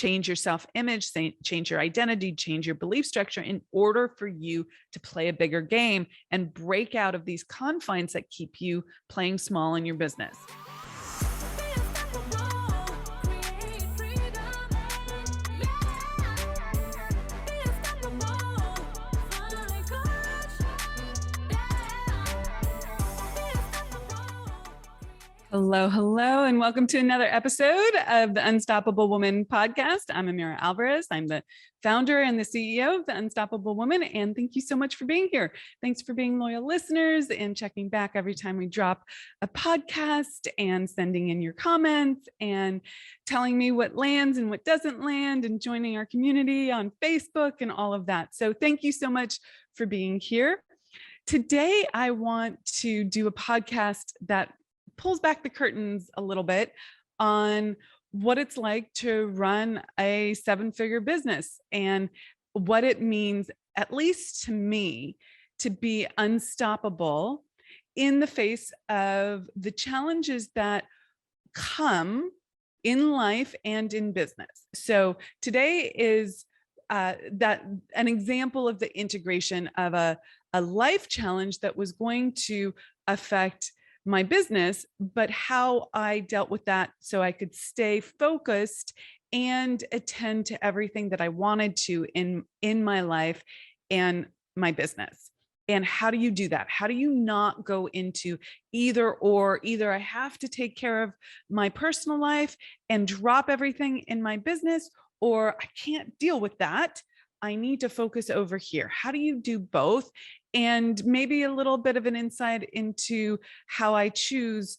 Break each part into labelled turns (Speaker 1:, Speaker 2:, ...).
Speaker 1: change your self-image, change your identity, change your belief structure in order for you to play a bigger game and break out of these confines that keep you playing small in your business. Hello, hello, and welcome to another episode of the Unstoppable Woman podcast. I'm Amira Alvarez. I'm the founder and the CEO of the Unstoppable Woman, and thank you so much for being here. Thanks for being loyal listeners and checking back every time we drop a podcast and sending in your comments and telling me what lands and what doesn't land and joining our community on Facebook and all of that. So thank you so much for being here. Today, I want to do a podcast that pulls back the curtains a little bit on what it's like to run a seven-figure business and what it means, at least to me, to be unstoppable in the face of the challenges that come in life and in business. So today is that an example of the integration of a life challenge that was going to affect my business, but how I dealt with that so I could stay focused and attend to everything that I wanted to in my life and my business. And how do you do that? How do you not go into either I have to take care of my personal life and drop everything in my business, or I can't deal with that. I need to focus over here. How do you do both? And maybe a little bit of an insight into how I choose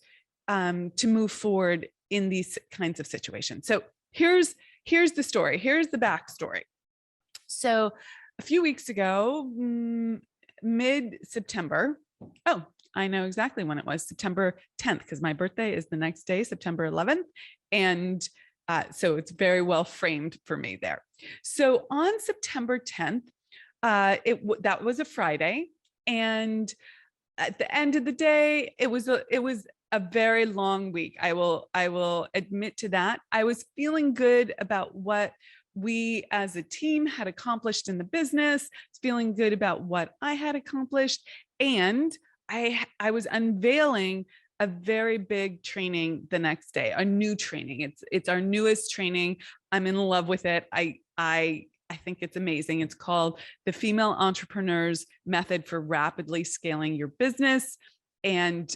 Speaker 1: to move forward in these kinds of situations. So here's the story. Here's the backstory. So a few weeks ago, mid-September, I know exactly when it was, September 10th, because my birthday is the next day, September 11th. And so it's very well framed for me there. So on September 10th, that was a Friday, and at the end of the day, it was a very long week. I will admit to that. I was feeling good about what we as a team had accomplished in the business, feeling good about what I had accomplished, and I was unveiling a very big training the next day, a new training. It's our newest training. I'm in love with it. I think it's amazing. It's called the Female Entrepreneur's Method for Rapidly Scaling Your Business. And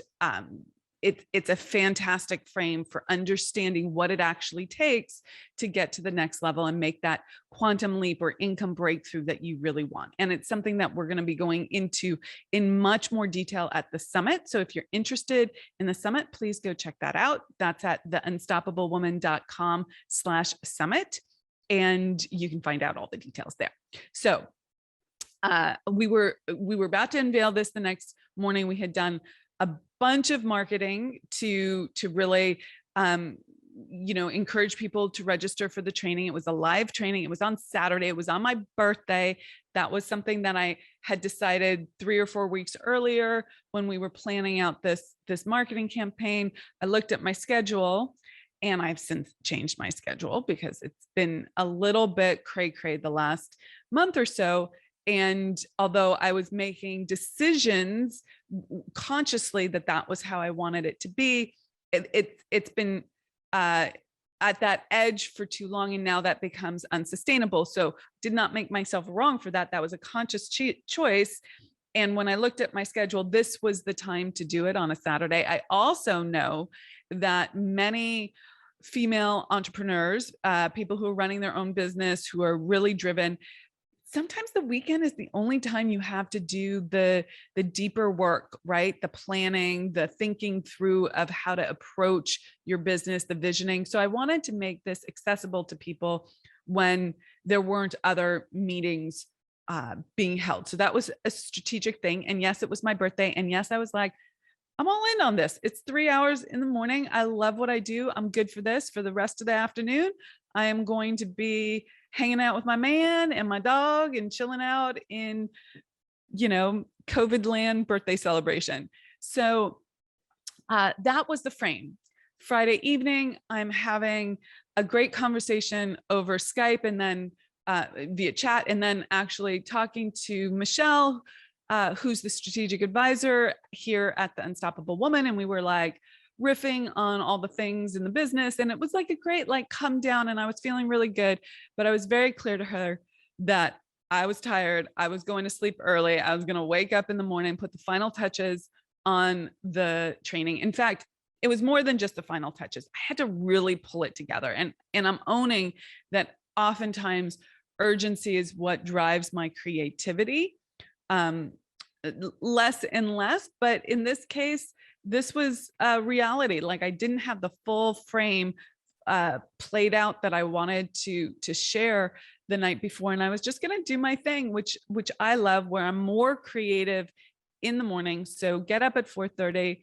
Speaker 1: it's a fantastic frame for understanding what it actually takes to get to the next level and make that quantum leap or income breakthrough that you really want. And it's something that we're going to be going into in much more detail at the summit. So if you're interested in the summit, please go check that out. That's at theunstoppablewoman.com/summit. And you can find out all the details there. So we were about to unveil this the next morning. We had done a bunch of marketing to really encourage people to register for the training. It was a live training. It was on Saturday. It was on my birthday. That was something that I had decided 3 or 4 weeks earlier when we were planning out this marketing campaign. I looked at my schedule, and I've since changed my schedule because it's been a little bit cray-cray the last month or so. And although I was making decisions consciously that was how I wanted it to be, it's been at that edge for too long, and now that becomes unsustainable. So did not make myself wrong for that. That was a conscious choice. And when I looked at my schedule, this was the time to do it on a Saturday. I also know that many female entrepreneurs, people who are running their own business, who are really driven, sometimes the weekend is the only time you have to do the deeper work, right? The planning, the thinking through of how to approach your business, the visioning. So I wanted to make this accessible to people when there weren't other meetings being held. So that was a strategic thing. And yes, it was my birthday. And yes, I was like, I'm all in on this. It's 3 hours in the morning. I love what I do. I'm good for this for the rest of the afternoon. I am going to be hanging out with my man and my dog and chilling out in, COVID land birthday celebration. So that was the frame. Friday evening, I'm having a great conversation over Skype and then via chat, and then actually talking to Michelle, who's the strategic advisor here at the Unstoppable Woman. And we were like riffing on all the things in the business. And it was like a great, like, come down, and I was feeling really good, but I was very clear to her that I was tired. I was going to sleep early. I was going to wake up in the morning, put the final touches on the training. In fact, it was more than just the final touches. I had to really pull it together. And I'm owning that oftentimes urgency is what drives my creativity, less and less. But in this case, this was a reality. Like, I didn't have the full frame played out that I wanted to share the night before. And I was just going to do my thing, which I love, where I'm more creative in the morning. So get up at 4:30,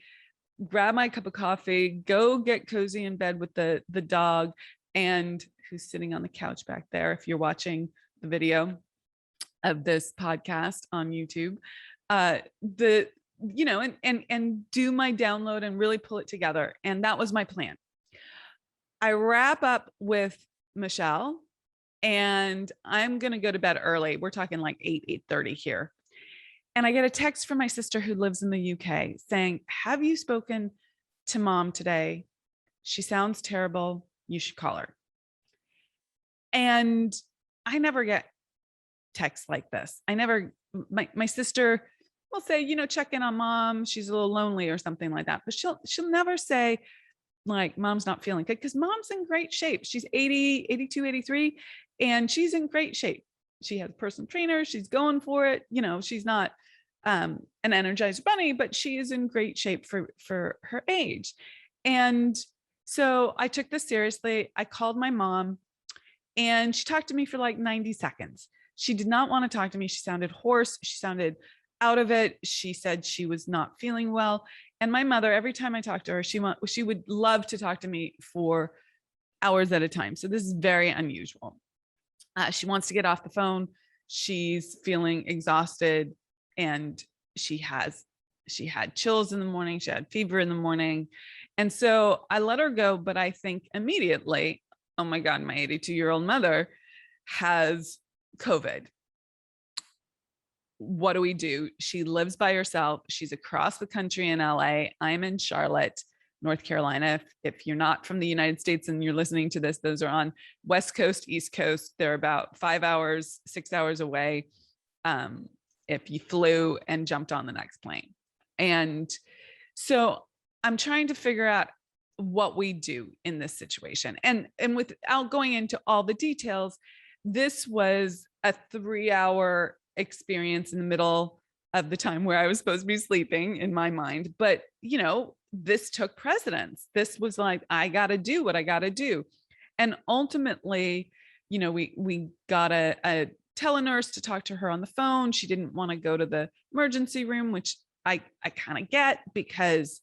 Speaker 1: grab my cup of coffee, go get cozy in bed with the dog, and who's sitting on the couch back there, if you're watching the video of this podcast on YouTube, and do my download and really pull it together. And that was my plan. I wrap up with Michelle, and I'm going to go to bed early. We're talking like 8:30 here. And I get a text from my sister who lives in the UK saying, have you spoken to mom today? She sounds terrible. You should call her. And I never get texts like this. My sister will say, check in on mom. She's a little lonely or something like that. But she'll never say, like, mom's not feeling good, because mom's in great shape. She's 80, 82, 83, and she's in great shape. She has a personal trainer. She's going for it. She's not an energized bunny, but she is in great shape for her age. And so I took this seriously. I called my mom, and she talked to me for like 90 seconds. She did not want to talk to me. She sounded hoarse. She sounded out of it. She said she was not feeling well. And my mother, every time I talked to her, she would love to talk to me for hours at a time. So this is very unusual. She wants to get off the phone. She's feeling exhausted, and she had chills in the morning. She had fever in the morning. And so I let her go, but I think immediately, oh my God, my 82-year-old mother has COVID. What do we do? She lives by herself. She's across the country in LA. I'm in Charlotte, North Carolina. If you're not from the United States and you're listening to this, those are on West Coast, East Coast. They're about 5 hours, 6 hours away, if you flew and jumped on the next plane. And so I'm trying to figure out what we do in this situation. And without going into all the details, this was a 3-hour experience in the middle of the time where I was supposed to be sleeping in my mind. But, this took precedence. This was like, I got to do what I got to do. And ultimately, we got a telenurse to talk to her on the phone. She didn't want to go to the emergency room, which I kind of get, because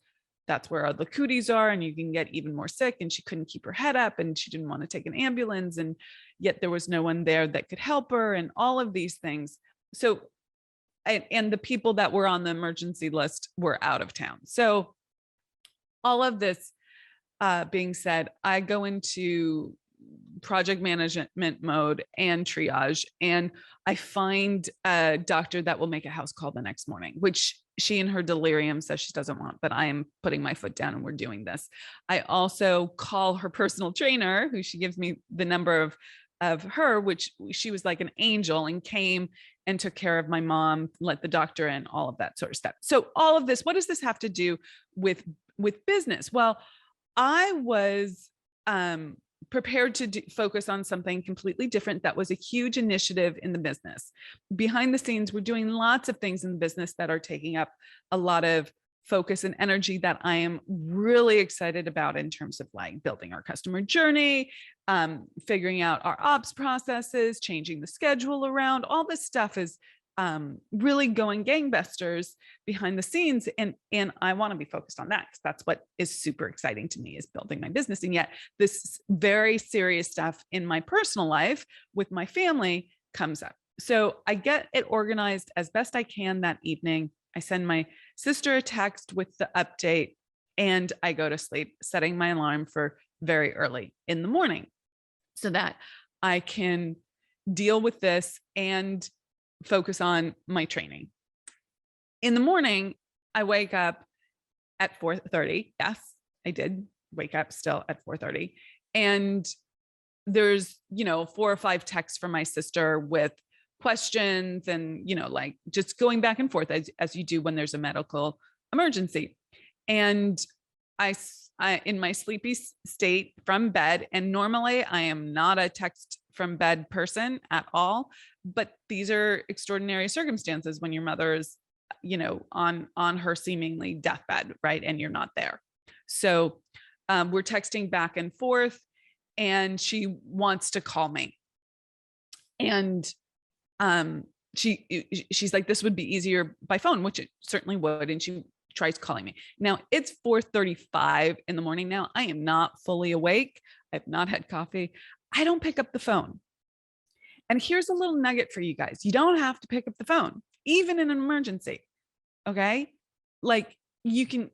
Speaker 1: that's where all the cooties are and you can get even more sick. And she couldn't keep her head up, and she didn't want to take an ambulance. And yet there was no one there that could help her, and all of these things. So, and the people that were on the emergency list were out of town. So all of this being said, I go into project management mode and triage, and I find a doctor that will make a house call the next morning, which she in her delirium says she doesn't want, but I am putting my foot down and we're doing this. I also call her personal trainer, who she gives me the number of her, which she was like an angel and came and took care of my mom, let the doctor in, all of that sort of stuff. So all of this, what does this have to do with business? Well, I was prepared to focus on something completely different. That was a huge initiative in the business. Behind the scenes, we're doing lots of things in the business that are taking up a lot of focus and energy that I am really excited about, in terms of like building our customer journey, figuring out our ops processes, changing the schedule around. All this stuff is really going gangbusters behind the scenes. And I want to be focused on that, because that's what is super exciting to me, is building my business. And yet this very serious stuff in my personal life with my family comes up. So I get it organized as best I can that evening. I send my sister a text with the update, and I go to sleep, setting my alarm for very early in the morning. so that I can deal with this and focus on my training. In the morning, I wake up at 4:30. Yes, I did wake up still at 4:30. And there's, 4 or 5 texts from my sister with questions and, like just going back and forth as you do when there's a medical emergency. And I in my sleepy state from bed, and normally I am not a text from bed person at all, but these are extraordinary circumstances when your mother is, on her seemingly deathbed, right? And you're not there. So we're texting back and forth, and she wants to call me. And she's like, this would be easier by phone, which it certainly would. And she tries calling me. Now it's 4:35 in the morning. Now I am not fully awake. I've not had coffee. I don't pick up the phone. And here's a little nugget for you guys. You don't have to pick up the phone, even in an emergency. Okay. Like you can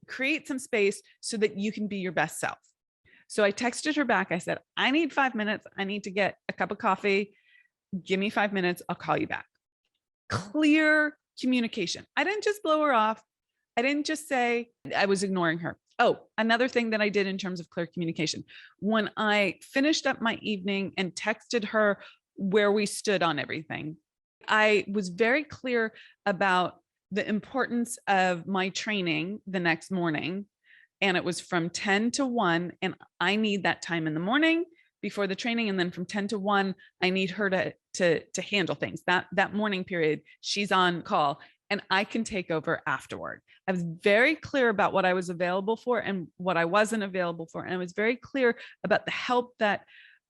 Speaker 1: create some space so that you can be your best self. So I texted her back. I said, I need 5 minutes. I need to get a cup of coffee. Give me 5 minutes. I'll call you back. Clear communication. I didn't just blow her off. I didn't just say I was ignoring her. Oh, another thing that I did in terms of clear communication. When I finished up my evening and texted her where we stood on everything, I was very clear about the importance of my training the next morning. And it was from 10 to 1. And I need that time in the morning before the training. And then from 10 to 1, I need her to handle things. That morning period, she's on call and I can take over afterward. I was very clear about what I was available for and what I wasn't available for. And I was very clear about the help that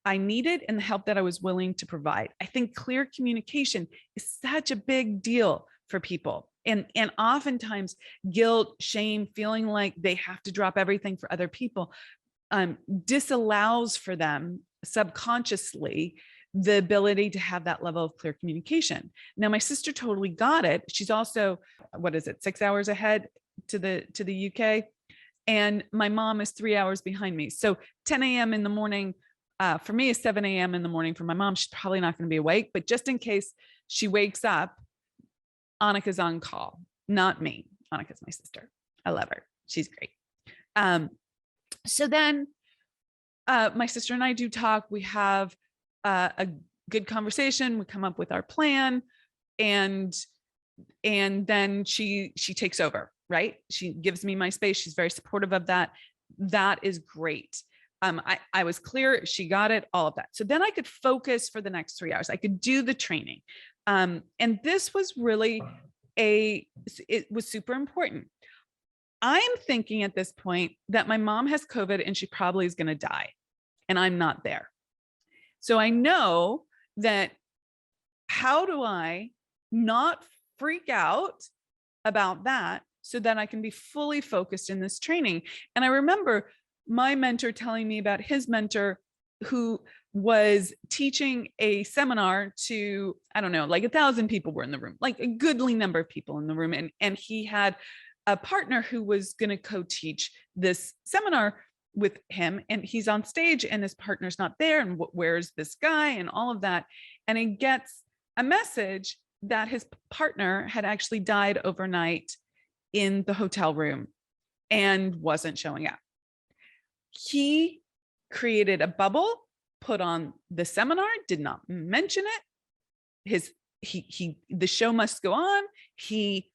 Speaker 1: I needed and the help that I was willing to provide. I think clear communication is such a big deal for people. And oftentimes guilt, shame, feeling like they have to drop everything for other people disallows for them subconsciously the ability to have that level of clear communication. Now, my sister totally got it. She's also, 6 hours ahead to the UK. And my mom is 3 hours behind me. So 10 a.m. in the morning for me is 7 a.m. in the morning for my mom. She's probably not going to be awake, but just in case she wakes up, Annika's on call, not me. Annika's my sister. I love her. She's great. So then my sister and I do talk. We have a good conversation. We come up with our plan, and then she takes over, right? She gives me my space. She's very supportive of that. That is great. I was clear. She got it, all of that. So then I could focus for the next 3 hours. I could do the training. And this was really it was super important. I'm thinking at this point that my mom has COVID and she probably is going to die, and I'm not there. So I know that how do I not freak out about that so that I can be fully focused in this training? And I remember my mentor telling me about his mentor who was teaching a seminar to, I don't know, like 1,000 people were in the room, like a goodly number of people in the room. And he had a partner who was going to co-teach this seminar with him, and he's on stage and his partner's not there. And where's this guy and all of that. And he gets a message that his partner had actually died overnight in the hotel room and wasn't showing up. He created a bubble, put on the seminar, did not mention it. The show must go on. He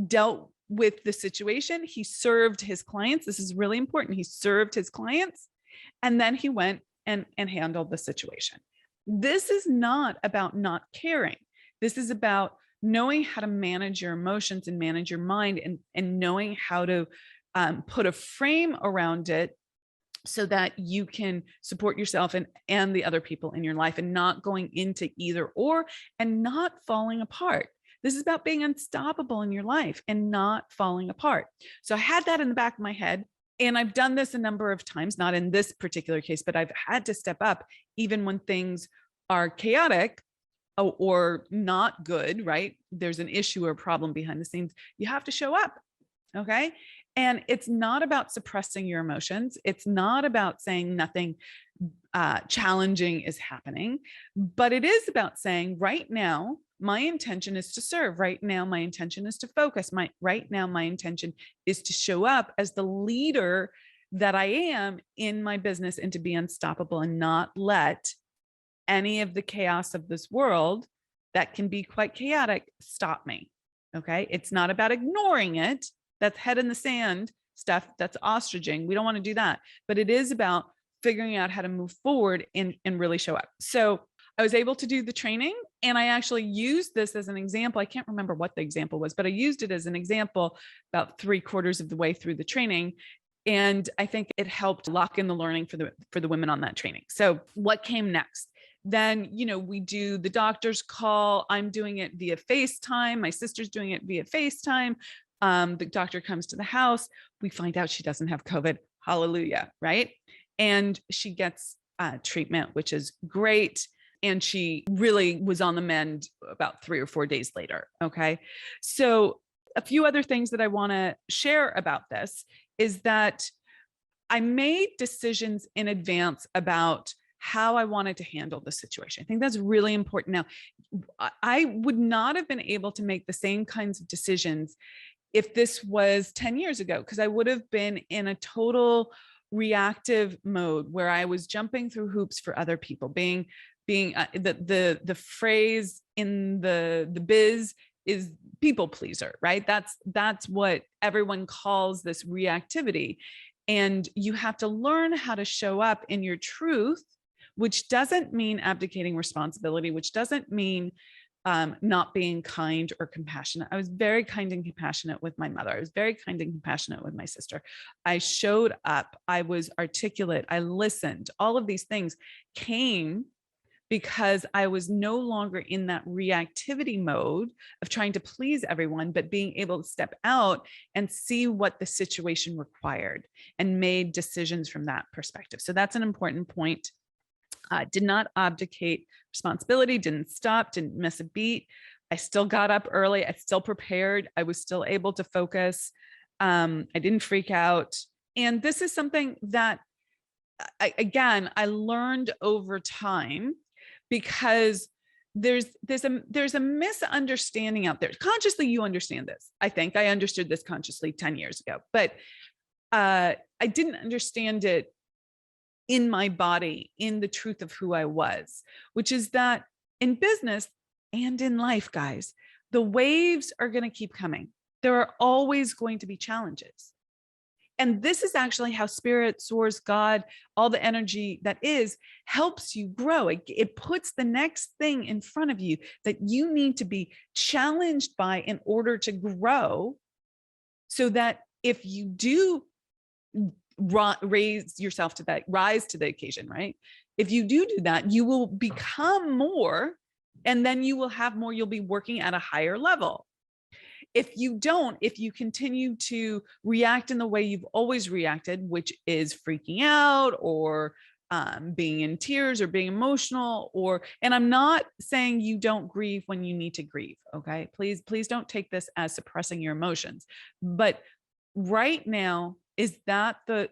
Speaker 1: dealt with the situation. He served his clients. This is really important. He served his clients, and then he went and handled the situation. This is not about not caring. This is about knowing how to manage your emotions and manage your mind, and knowing how to put a frame around it so that you can support yourself and the other people in your life, and not going into either or, and not falling apart. This is about being unstoppable in your life and not falling apart. So I had that in the back of my head, and I've done this a number of times, not in this particular case, but I've had to step up even when things are chaotic or not good, right? There's an issue or problem behind the scenes. You have to show up. Okay. And it's not about suppressing your emotions. It's not about saying nothing challenging is happening, but it is about saying right now, my intention is to serve. Right now, my intention is to focus. Right now, my intention is to show up as the leader that I am in my business and to be unstoppable and not let any of the chaos of this world that can be quite chaotic stop me. Okay. It's not about ignoring it. That's head in the sand stuff. That's ostriching. We don't want to do that, but it is about figuring out how to move forward and really show up. So I was able to do the training, and I actually used this as an example. I can't remember what the example was, but I used it as an example about 3/4 of the way through the training. And I think it helped lock in the learning for the women on that training. So what came next? Then, we do the doctor's call. I'm doing it via FaceTime. My sister's doing it via FaceTime. The doctor comes to the house. We find out she doesn't have COVID. Hallelujah, right? And she gets treatment, which is great. And she really was on the mend about 3 or 4 days later. Okay. So a few other things that I want to share about this is that I made decisions in advance about how I wanted to handle the situation. I think that's really important. Now, I would not have been able to make the same kinds of decisions if this was 10 years ago, because I would have been in a total reactive mode where I was jumping through hoops for other people, being the phrase in the biz is people pleaser, right? That's what everyone calls this reactivity. And you have to learn how to show up in your truth, which doesn't mean abdicating responsibility, which doesn't mean not being kind or compassionate. I was very kind and compassionate with my mother. I was very kind and compassionate with my sister. I showed up. I was articulate. I listened. All of these things came because I was no longer in that reactivity mode of trying to please everyone, but being able to step out and see what the situation required and made decisions from that perspective. So that's an important point. Did not abdicate responsibility, didn't stop, didn't miss a beat. I still got up early. I still prepared. I was still able to focus. I didn't freak out. And this is something that, I learned over time, because there's a misunderstanding out there. Consciously, you understand this. I think I understood this consciously 10 years ago, but I didn't understand it in my body, in the truth of who I was, which is that in business and in life, guys, the waves are going to keep coming. There are always going to be challenges. And this is actually how spirit, source, God, all the energy that is, helps you grow. It puts the next thing in front of you that you need to be challenged by in order to grow, so that if you do rise to the occasion, right? If you do that, you will become more, and then you will have more. You'll be working at a higher level. If you don't, if you continue to react in the way you've always reacted, which is freaking out or being in tears or being emotional, and I'm not saying you don't grieve when you need to grieve. Okay. Please don't take this as suppressing your emotions. But right now, is that the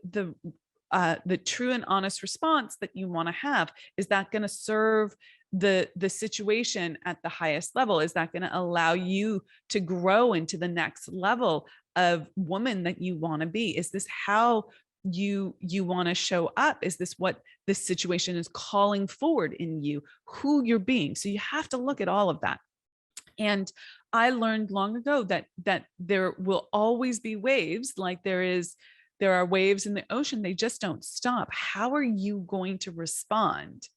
Speaker 1: true and honest response that you want to have? Is that going to serve the situation at the highest level? Is that going to allow you to grow into the next level of woman that you want to be? Is this how you want to show up? Is this what this situation is calling forward in you, who you're being? So you have to look at all of that. And I learned long ago that there will always be waves, like there are waves in the ocean. They just don't stop. How are you going to respond?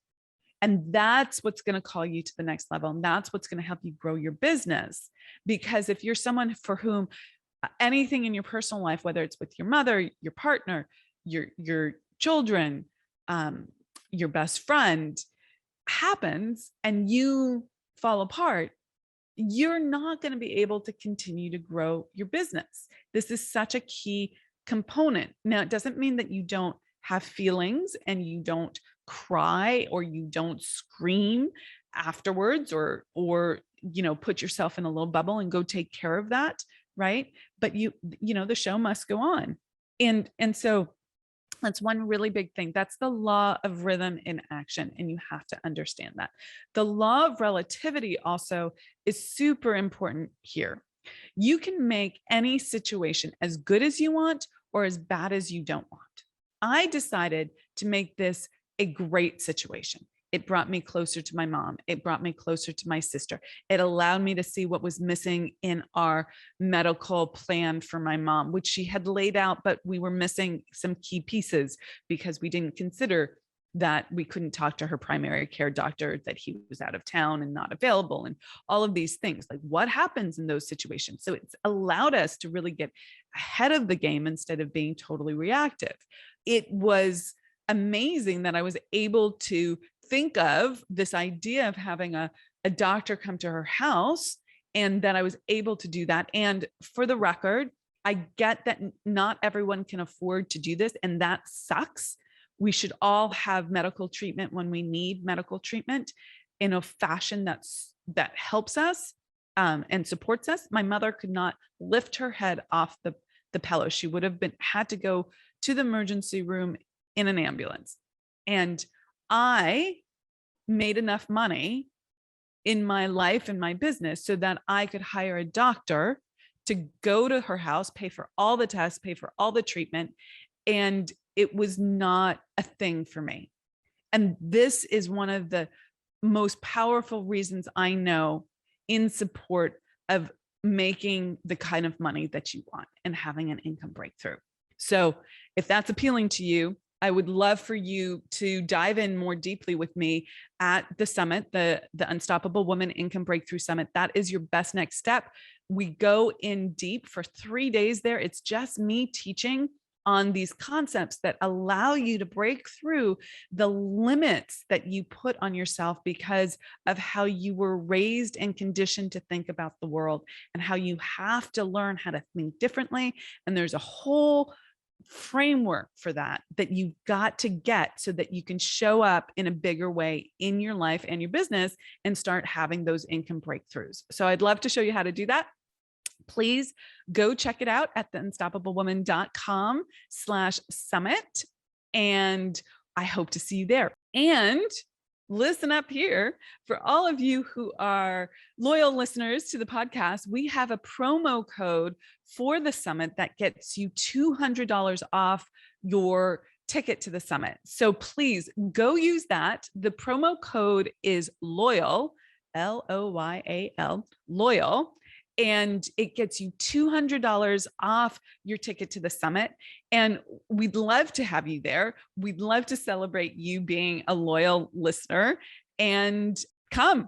Speaker 1: And that's what's going to call you to the next level. And that's what's going to help you grow your business. Because if you're someone for whom anything in your personal life, whether it's with your mother, your partner, your children, your best friend, happens and you fall apart, you're not going to be able to continue to grow your business. This is such a key component. Now, it doesn't mean that you don't have feelings and you don't cry or you don't scream afterwards, or put yourself in a little bubble and go take care of that, right? But the show must go on. And so That's one really big thing. That's the law of rhythm in action. And you have to understand that. The law of relativity also is super important here. You can make any situation as good as you want or as bad as you don't want. I decided to make this a great situation. It brought me closer to my mom. It brought me closer to my sister. It allowed me to see what was missing in our medical plan for my mom, which she had laid out, but we were missing some key pieces because we didn't consider that we couldn't talk to her primary care doctor, that he was out of town and not available, and all of these things. Like, what happens in those situations? So it's allowed us to really get ahead of the game instead of being totally reactive. It was amazing that I was able to think of this idea of having a doctor come to her house, and that I was able to do that. And for the record, I get that not everyone can afford to do this, and that sucks. We should all have medical treatment when we need medical treatment in a fashion that helps us and supports us. My mother could not lift her head off the pillow. She would have had to go to the emergency room in an ambulance. And I made enough money in my life and my business so that I could hire a doctor to go to her house, pay for all the tests, pay for all the treatment. And it was not a thing for me. And this is one of the most powerful reasons I know in support of making the kind of money that you want and having an income breakthrough. So if that's appealing to you, I would love for you to dive in more deeply with me at the summit, the Unstoppable Woman Income Breakthrough Summit. That is your best next step. We go in deep for 3 days there. It's just me teaching on these concepts that allow you to break through the limits that you put on yourself because of how you were raised and conditioned to think about the world, and how you have to learn how to think differently. And there's a whole framework for that you've got to get so that you can show up in a bigger way in your life and your business and start having those income breakthroughs. So I'd love to show you how to do that. Please go check it out at theunstoppablewoman.com/summit. And I hope to see you there. And listen up here, for all of you who are loyal listeners to the podcast, we have a promo code for the summit that gets you $200 off your ticket to the summit. So please go use that. The promo code is LOYAL, LOYAL, LOYAL. And it gets you $200 off your ticket to the summit. And we'd love to have you there. We'd love to celebrate you being a loyal listener, and come.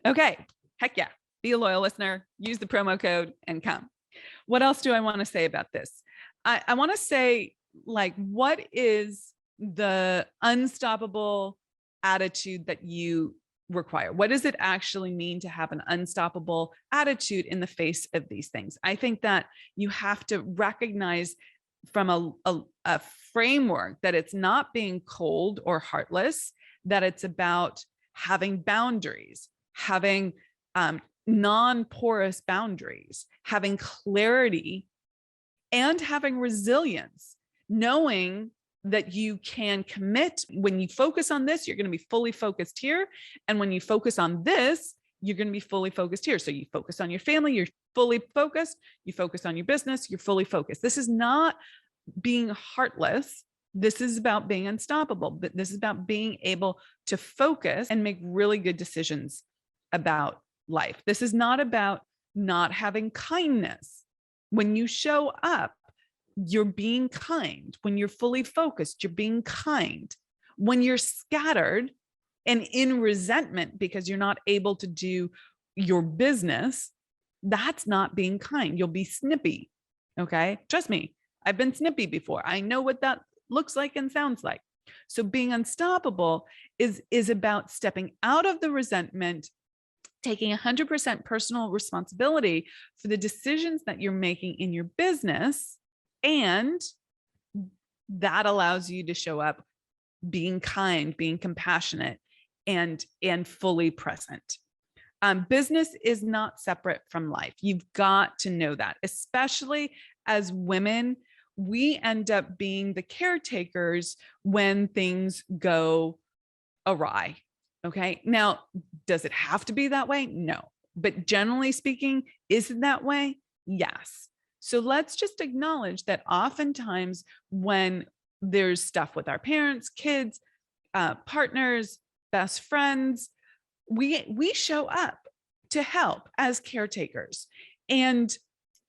Speaker 1: Okay. Heck yeah. Be a loyal listener, use the promo code, and come. What else do I want to say about this? I want to say, like, what is the unstoppable attitude that you require? What does it actually mean to have an unstoppable attitude in the face of these things? I think that you have to recognize from a framework that it's not being cold or heartless, that it's about having boundaries, having non-porous boundaries, having clarity, and having resilience, knowing that you can commit. When you focus on this, you're going to be fully focused here. And when you focus on this, you're going to be fully focused here. So you focus on your family, you're fully focused. You focus on your business, you're fully focused. This is not being heartless. This is about being unstoppable. But this is about being able to focus and make really good decisions about life. This is not about not having kindness. When you show up, you're being kind. When you're fully focused, you're being kind. When you're scattered and in resentment because you're not able to do your business, that's not being kind. You'll be snippy. Okay. Trust me, I've been snippy before. I know what that looks like and sounds like. So being unstoppable is about stepping out of the resentment, taking 100% personal responsibility for the decisions that you're making in your business. And that allows you to show up being kind, being compassionate, and fully present. Business is not separate from life. You've got to know that, especially as women. we end up being the caretakers when things go awry. Okay. Now, does it have to be that way? No. But generally speaking, is it that way? Yes. So let's just acknowledge that oftentimes when there's stuff with our parents, kids, partners, best friends, we show up to help as caretakers. And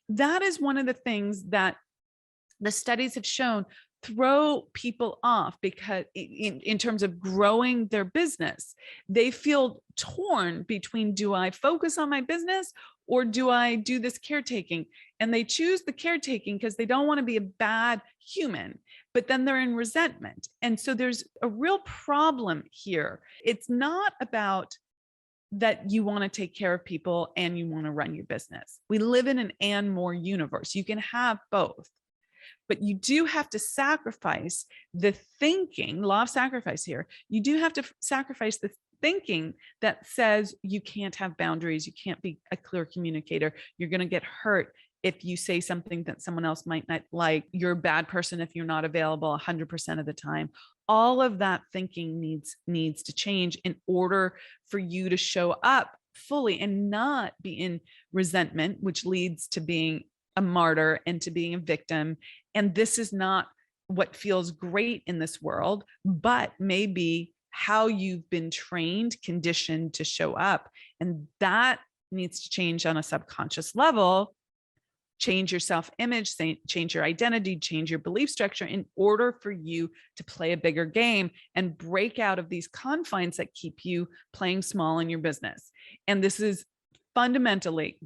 Speaker 1: that is one of the things that the studies have shown throw people off, because in terms of growing their business, they feel torn between, do I focus on my business or do I do this caretaking? And they choose the caretaking because they don't want to be a bad human, but then they're in resentment. And so there's a real problem here. It's not about that you want to take care of people and you want to run your business. We live in an and more universe. You can have both. But you do have to sacrifice the thinking, law of sacrifice here. You do have to sacrifice the thinking that says you can't have boundaries. You can't be a clear communicator. You're going to get hurt if you say something that someone else might not like. You're a bad person if you're not available 100% of the time. All of that thinking needs to change in order for you to show up fully and not be in resentment, which leads to being a martyr and to being a victim. And this is not what feels great in this world, but maybe how you've been trained, conditioned to show up. And that needs to change on a subconscious level. Change your self-image, change your identity, change your belief structure in order for you to play a bigger game and break out of these confines that keep you playing small in your business. And this is fundamentally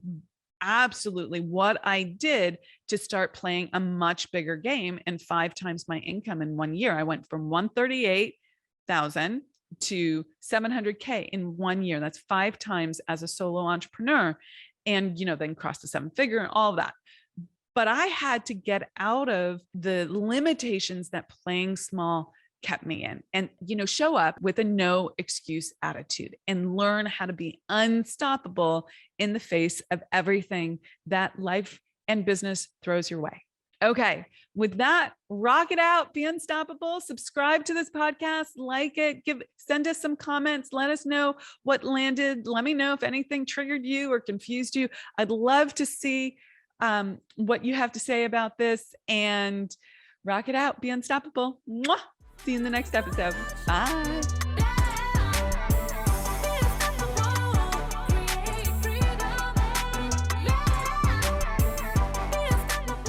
Speaker 1: absolutely what I did to start playing a much bigger game and 5 times my income in 1 year. I went from 138,000 to 700K in 1 year. That's 5 times as a solo entrepreneur. And, then crossed the 7-figure and all of that. But I had to get out of the limitations that playing small kept me in, and, show up with a no excuse attitude and learn how to be unstoppable in the face of everything that life and business throws your way. Okay. With that, rock it out, be unstoppable, subscribe to this podcast, like it, send us some comments. Let us know what landed. Let me know if anything triggered you or confused you. I'd love to see what you have to say about this, and rock it out, be unstoppable. Mwah! See you in the next episode. Bye.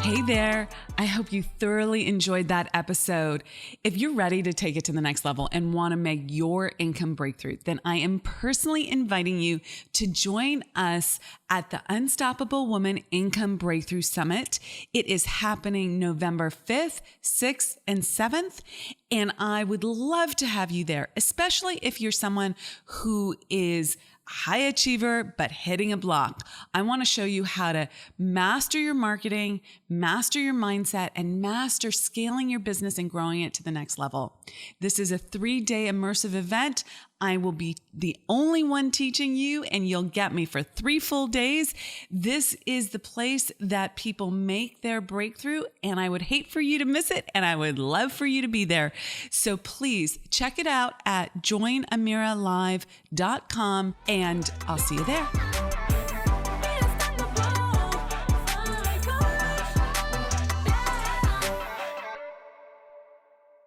Speaker 1: Hey there. I hope you thoroughly enjoyed that episode. If you're ready to take it to the next level and want to make your income breakthrough, then I am personally inviting you to join us at the Unstoppable Woman Income Breakthrough Summit. It is happening November 5th, 6th, and 7th. And I would love to have you there, especially if you're someone who is high achiever, but hitting a block. I want to show you how to master your marketing, master your mindset, and master scaling your business and growing it to the next level. This is a 3-day immersive event. I will be the only one teaching you, and you'll get me for 3 full days. This is the place that people make their breakthrough, and I would hate for you to miss it, and I would love for you to be there. So please check it out at joinamiralive.com, and I'll see you there.